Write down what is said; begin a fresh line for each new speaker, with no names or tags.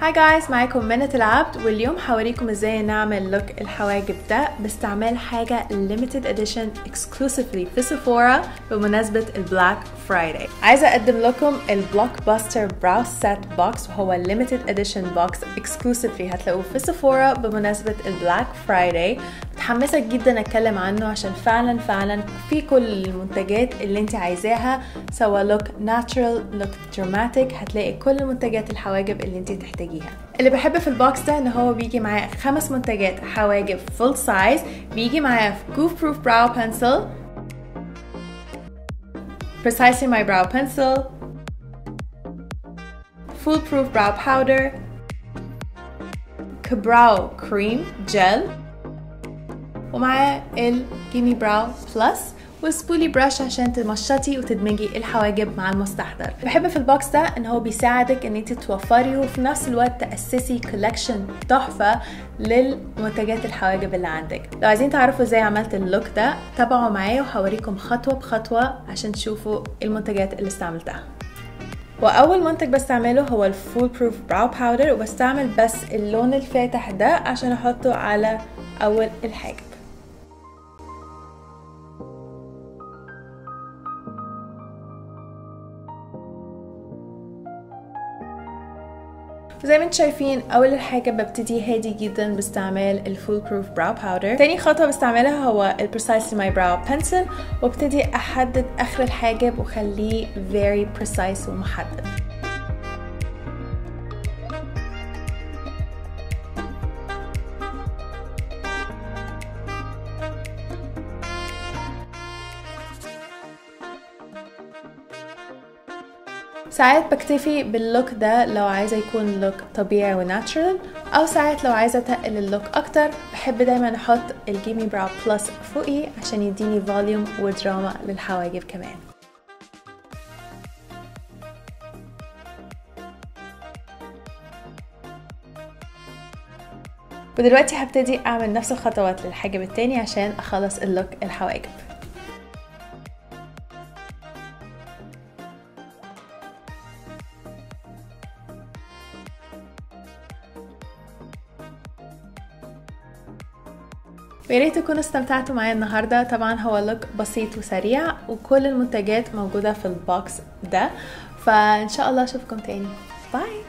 هاي جايز، معاكم منت العبد، واليوم هوريكم ازاي نعمل لوك الحواجب ده باستعمال حاجة limited edition exclusively في سيفورا بمناسبة البلاك فرايداي. عايزة اقدم لكم البلوك باستر براو سيت بوكس، وهو limited edition بوكس exclusively هتلاقوه في سيفورا بمناسبة البلاك فرايداي. متحمسة جدا اتكلم عنه عشان فعلا في كل المنتجات اللي انت عايزاها، سواء لوك ناتشرال لوك دراماتيك، هتلاقي كل منتجات الحواجب اللي انت تحتاجيها. اللي بحب في البوكس ده ان هو بيجي معاه 5 منتجات حواجب فول سايز، بيجي معاه goof proof brow pencil، precisely my brow pencil، fool proof brow powder، كبراو كريم جل، ومعاه الجيمي براو بلس وسبولي براش عشان تمشطي وتدمجي الحواجب مع المستحضر. بحب في البوكس ده ان هو بيساعدك ان انت توفري وفي نفس الوقت تأسسي كولكشن تحفة للمنتجات الحواجب اللي عندك. لو عايزين تعرفوا ازاي عملت اللوك ده تابعوا معايا وهوريكم خطوة بخطوة عشان تشوفوا المنتجات اللي استعملتها. واول منتج بستعمله هو الفول بروف براو باودر، وبستعمل بس اللون الفاتح ده عشان احطه على اول الحاجب. زي ما انتم شايفين اول حاجه ببتدي هادي جدا باستعمال الفول بروف براو باودر. تاني خطوه بستعملها هو البريسايسلي ماي براو بنسل، وابتدي احدد اخر الحاجب وخليه very precise ومحدد. ساعات بكتفي باللوك ده لو عايزة يكون لوك طبيعي وناتشرال، او ساعات لو عايزة اتقل اللوك اكتر بحب دايما احط الجيمي براو بلس فوقي عشان يديني فوليوم ودراما للحواجب كمان. ودلوقتي هبتدي اعمل نفس الخطوات للحاجب التاني عشان اخلص اللوك الحواجب. وياريت تكونوا استمتعتوا معايا النهارده. طبعا هو لوك بسيط وسريع وكل المنتجات موجوده في البوكس ده، فان شاء الله اشوفكم تاني. باي.